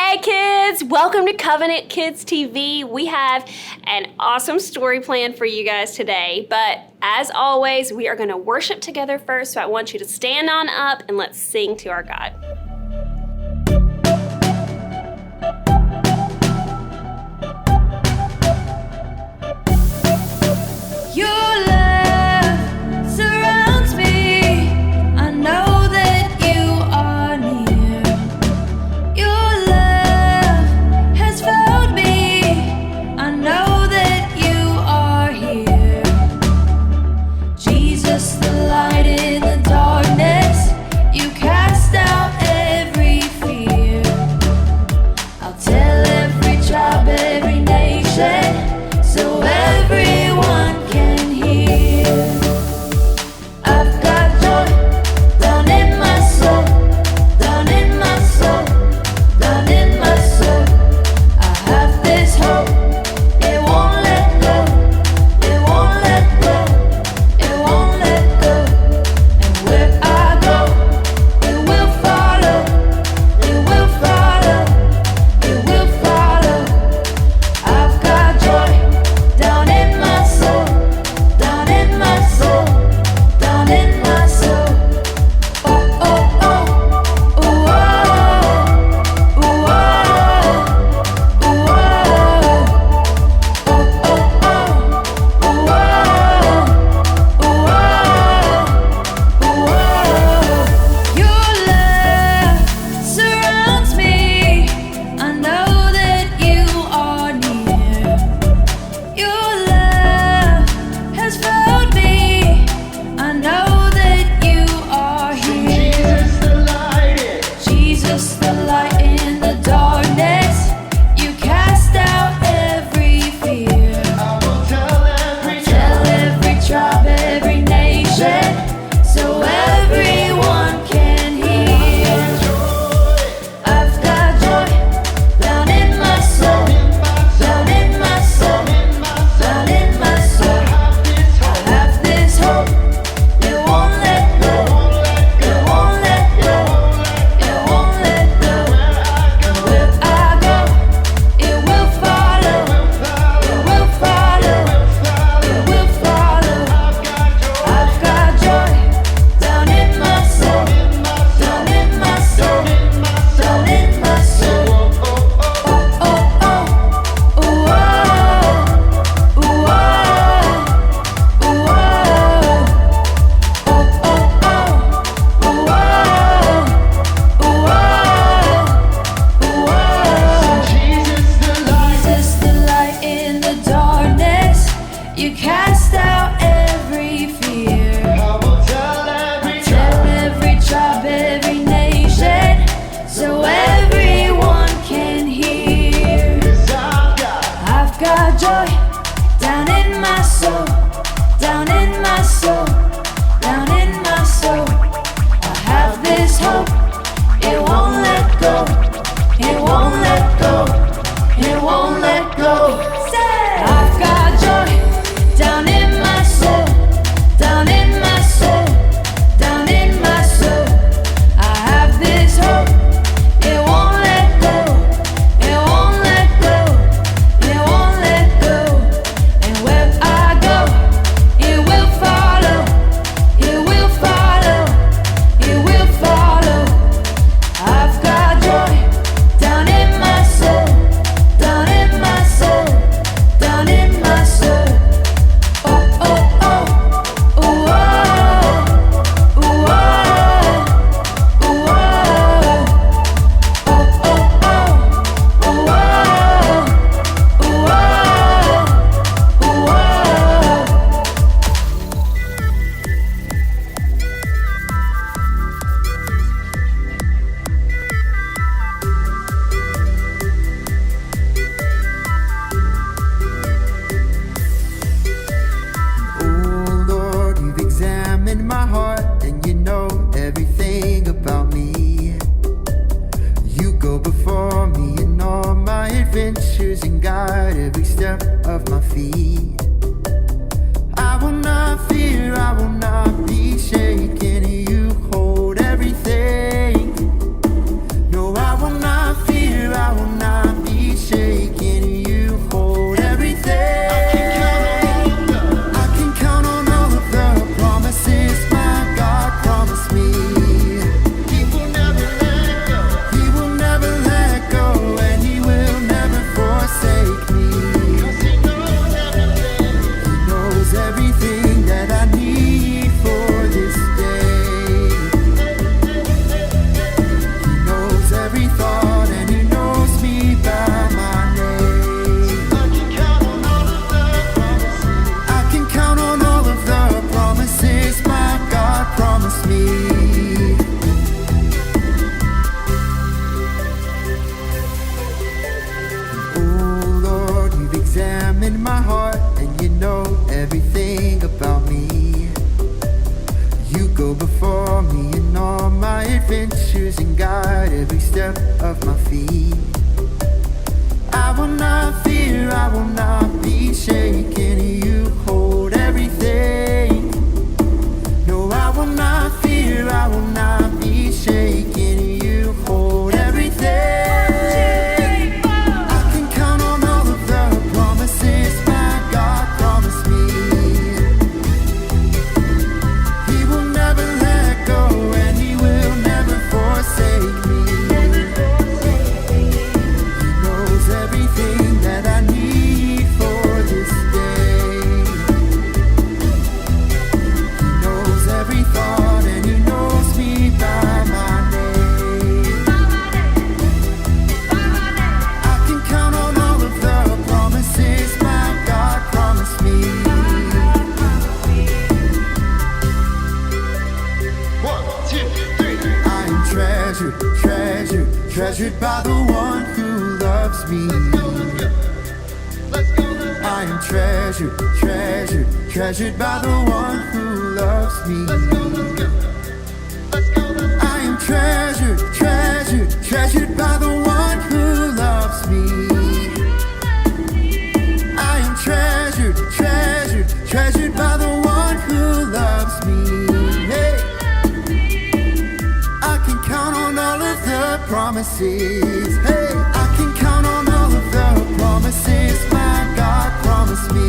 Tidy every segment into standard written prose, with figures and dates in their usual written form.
Hey kids, welcome to Covenant Kids TV. We have an awesome story planned for you guys today, but as always, we are going to worship together first, so I want you to stand on up and let's sing to our God. I will step of my feet. I will not fear, I will not be shaken. You hold everything. No, I will not fear, I will not be shaken. You hold everything. I can count on all of the promises my God promised me. He will never let go, and He will never forsake me. He knows everything that I need for this day. He knows every thought, and He knows me by my name. I can count on all of the promises my God promised me. 1, 2, 3. I am treasured, treasured, treasured by the one who loves me. I am treasured, treasured, treasured by the one who loves me. I am treasured, treasured, treasured by the one who loves me. I am treasured, treasured, treasured by the one who loves me. Hey. I can count on all of the promises. Hey, I can count on all of the promises my God promised me.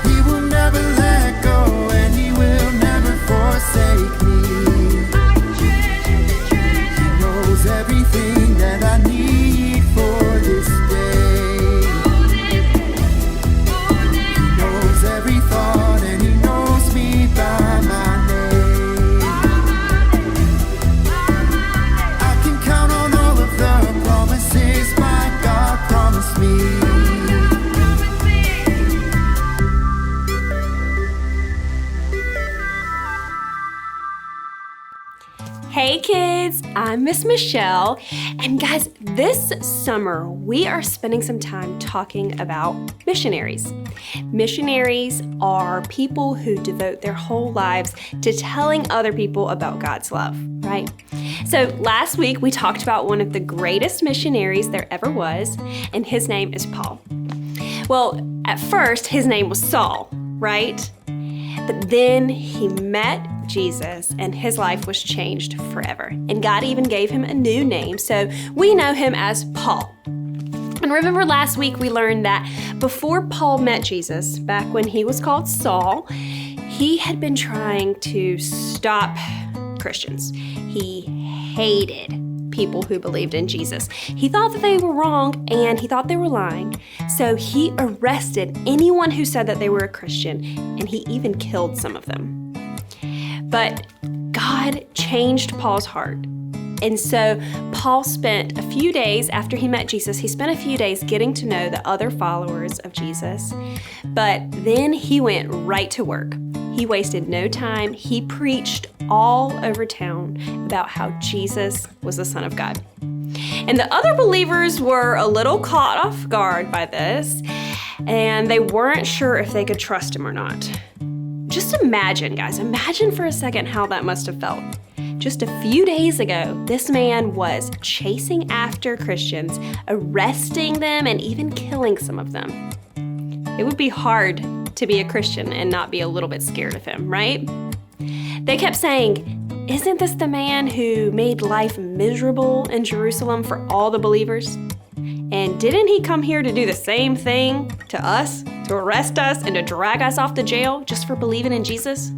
He will never let go, and He will never forsake me. He knows everything that I need for this day. He knows every thought, and He knows me by my name. I can count on all of the promises my God promised me. Hey kids, I'm Miss Michelle, and guys, this summer we are spending some time talking about missionaries. Missionaries are people who devote their whole lives to telling other people about God's love, right? So last week we talked about one of the greatest missionaries there ever was, and his name is Paul. Well, at first his name was Saul, right? But then he met Jesus and his life was changed forever. And God even gave him a new name, so we know him as Paul. And remember last week we learned that before Paul met Jesus, back when he was called Saul, he had been trying to stop Christians. He hated people who believed in Jesus. He thought that they were wrong and he thought they were lying. So he arrested anyone who said that they were a Christian, and he even killed some of them. But God changed Paul's heart. And so Paul spent a few days after he met Jesus, he spent a few days getting to know the other followers of Jesus. But then he went right to work. He wasted no time. He preached all over town about how Jesus was the Son of God. And the other believers were a little caught off guard by this, and they weren't sure if they could trust him or not. Just imagine, guys, imagine for a second how that must have felt. Just a few days ago, this man was chasing after Christians, arresting them, and even killing some of them. It would be hard to be a Christian and not be a little bit scared of him, right? They kept saying, "Isn't this the man who made life miserable in Jerusalem for all the believers? And didn't he come here to do the same thing to us, to arrest us and to drag us off to jail just for believing in Jesus?"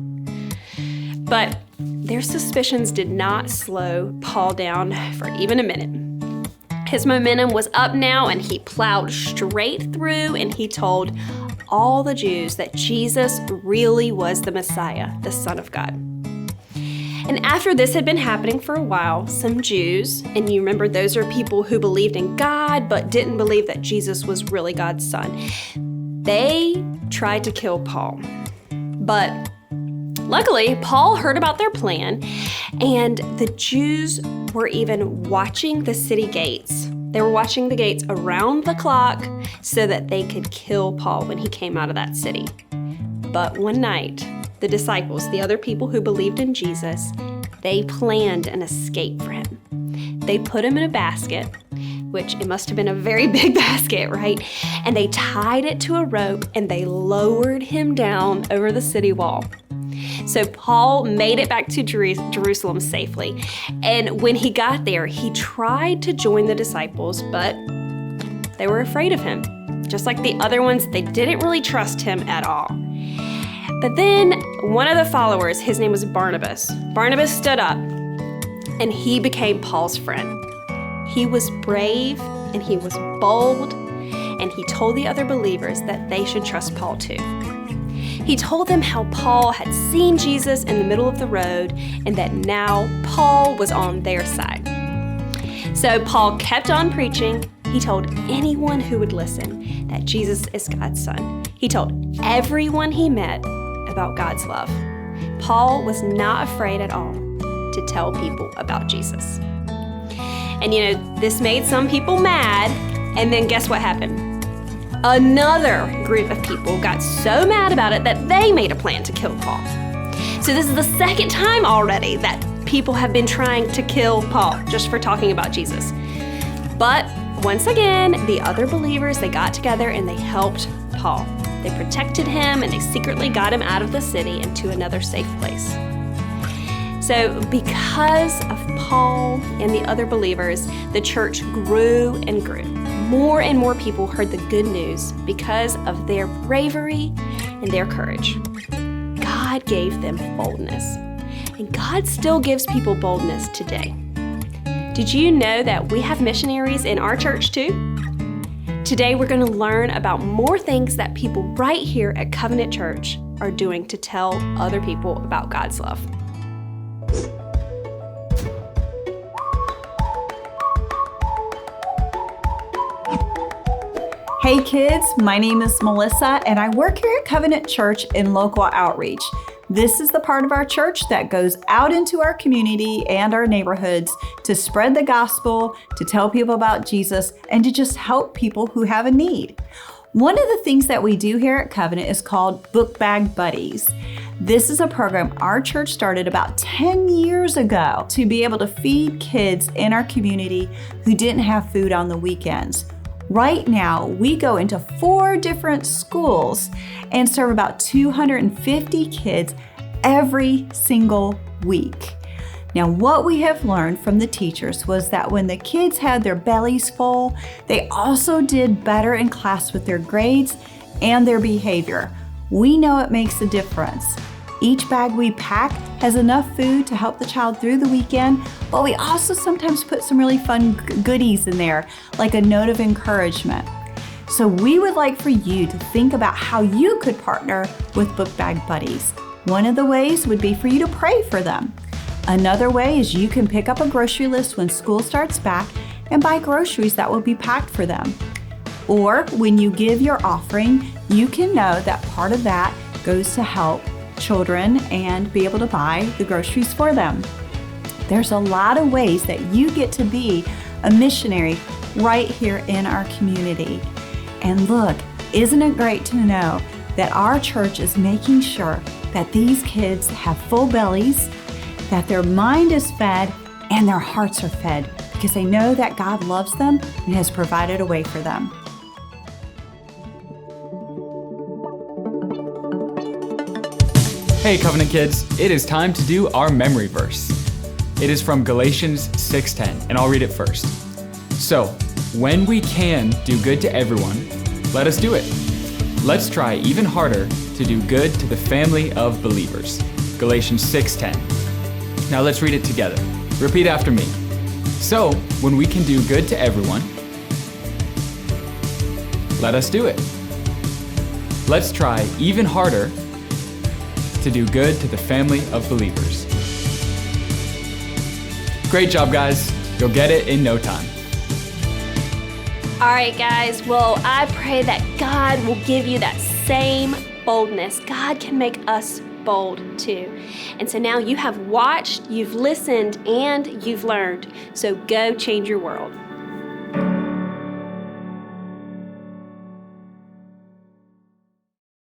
But their suspicions did not slow Paul down for even a minute. His momentum was up now, and he plowed straight through, and he told all the Jews that Jesus really was the Messiah, the Son of God. And after this had been happening for a while, some Jews, and you remember those are people who believed in God but didn't believe that Jesus was really God's son, they tried to kill Paul. But luckily, Paul heard about their plan, and the Jews were even watching the city gates. They were watching the gates around the clock so that they could kill Paul when he came out of that city. But one night, the disciples, the other people who believed in Jesus, they planned an escape for him. They put him in a basket, which it must have been a very big basket, right? And they tied it to a rope and they lowered him down over the city wall. So Paul made it back to Jerusalem safely. And when he got there, he tried to join the disciples, but they were afraid of him. Just like the other ones, they didn't really trust him at all. But then one of the followers, his name was Barnabas. Barnabas stood up and he became Paul's friend. He was brave and he was bold, and he told the other believers that they should trust Paul too. He told them how Paul had seen Jesus in the middle of the road and that now Paul was on their side. So Paul kept on preaching. He told anyone who would listen that Jesus is God's son. He told everyone he met about God's love. Paul was not afraid at all to tell people about Jesus. And this made some people mad, and then guess what happened? Another group of people got so mad about it that they made a plan to kill Paul. So this is the second time already that people have been trying to kill Paul just for talking about Jesus. But once again, the other believers, they got together and they helped Paul. They protected him and they secretly got him out of the city and to another safe place. So because of Paul and the other believers, the church grew and grew. More and more people heard the good news because of their bravery and their courage. God gave them boldness, and God still gives people boldness today. Did you know that we have missionaries in our church too? Today we're going to learn about more things that people right here at Covenant Church are doing to tell other people about God's love. Hey kids, my name is Melissa and I work here at Covenant Church in local outreach. This is the part of our church that goes out into our community and our neighborhoods to spread the gospel, to tell people about Jesus, and to just help people who have a need. One of the things that we do here at Covenant is called Book Bag Buddies. This is a program our church started about 10 years ago to be able to feed kids in our community who didn't have food on the weekends. Right now, we go into 4 different schools and serve about 250 kids every single week. Now, what we have learned from the teachers was that when the kids had their bellies full, they also did better in class with their grades and their behavior. We know it makes a difference. Each bag we pack has enough food to help the child through the weekend, but we also sometimes put some really fun goodies in there, like a note of encouragement. So we would like for you to think about how you could partner with Book Bag Buddies. One of the ways would be for you to pray for them. Another way is you can pick up a grocery list when school starts back and buy groceries that will be packed for them. Or when you give your offering, you can know that part of that goes to help children and be able to buy the groceries for them. There's a lot of ways that you get to be a missionary right here in our community. And look, isn't it great to know that our church is making sure that these kids have full bellies, that their mind is fed and their hearts are fed because they know that God loves them and has provided a way for them. Hey Covenant kids, it is time to do our memory verse. It is from Galatians 6:10, and I'll read it first. So, when we can do good to everyone, let us do it. Let's try even harder to do good to the family of believers. Galatians 6:10. Now let's read it together. Repeat after me. So, when we can do good to everyone, let us do it. Let's try even harder to do good to the family of believers. Great job, guys. You'll get it in no time. All right, guys. Well, I pray that God will give you that same boldness. God can make us bold too. And so now you have watched, you've listened, and you've learned. So go change your world.